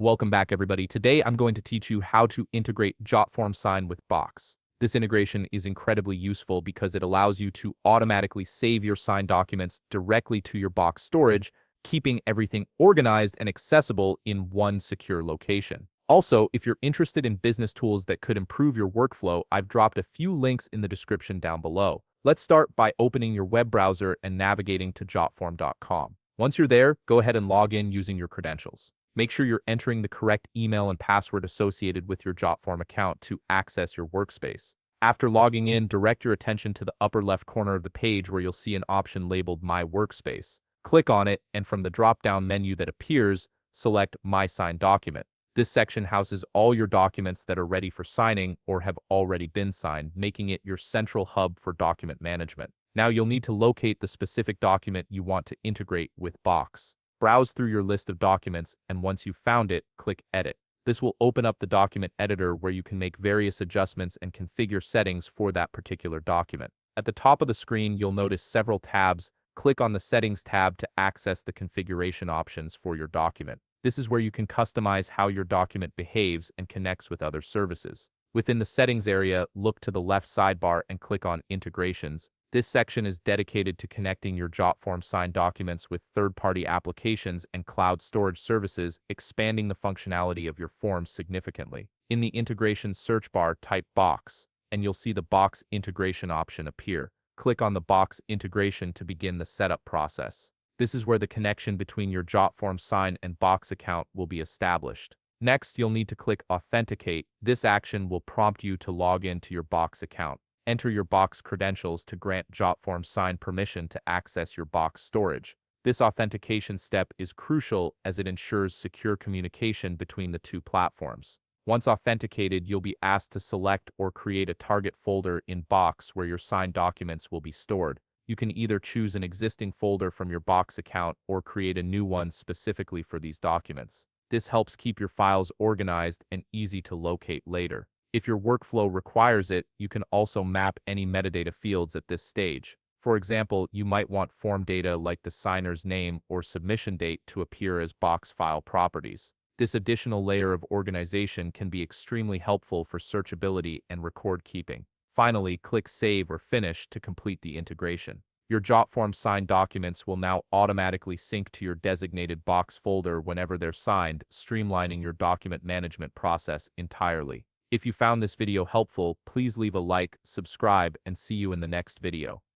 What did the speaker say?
Welcome back, everybody. Today, I'm going to teach you how to integrate Jotform Sign with Box. This integration is incredibly useful because it allows you to automatically save your signed documents directly to your Box storage, keeping everything organized and accessible in one secure location. Also, if you're interested in business tools that could improve your workflow, I've dropped a few links in the description down below. Let's start by opening your web browser and navigating to jotform.com. Once you're there, go ahead and log in using your credentials. Make sure you're entering the correct email and password associated with your Jotform account to access your workspace. After logging in, direct your attention to the upper left corner of the page where you'll see an option labeled My Workspace. Click on it, and from the drop-down menu that appears, select My Signed Document. This section houses all your documents that are ready for signing or have already been signed, making it your central hub for document management. Now you'll need to locate the specific document you want to integrate with Box. Browse through your list of documents, and once you've found it, click Edit. This will open up the document editor where you can make various adjustments and configure settings for that particular document. At the top of the screen, you'll notice several tabs. Click on the Settings tab to access the configuration options for your document. This is where you can customize how your document behaves and connects with other services. Within the Settings area, look to the left sidebar and click on Integrations. This section is dedicated to connecting your Jotform Sign documents with third-party applications and cloud storage services, expanding the functionality of your forms significantly. In the Integration search bar, type Box, and you'll see the Box Integration option appear. Click on the Box Integration to begin the setup process. This is where the connection between your Jotform Sign and Box account will be established. Next, you'll need to click Authenticate. This action will prompt you to log in to your Box account. Enter your Box credentials to grant Jotform Sign permission to access your Box storage. This authentication step is crucial as it ensures secure communication between the two platforms. Once authenticated, you'll be asked to select or create a target folder in Box where your signed documents will be stored. You can either choose an existing folder from your Box account or create a new one specifically for these documents. This helps keep your files organized and easy to locate later. If your workflow requires it, you can also map any metadata fields at this stage. For example, you might want form data like the signer's name or submission date to appear as Box file properties. This additional layer of organization can be extremely helpful for searchability and record keeping. Finally, click Save or Finish to complete the integration. Your Jotform Sign documents will now automatically sync to your designated Box folder whenever they're signed, streamlining your document management process entirely. If you found this video helpful, please leave a like, subscribe, and see you in the next video.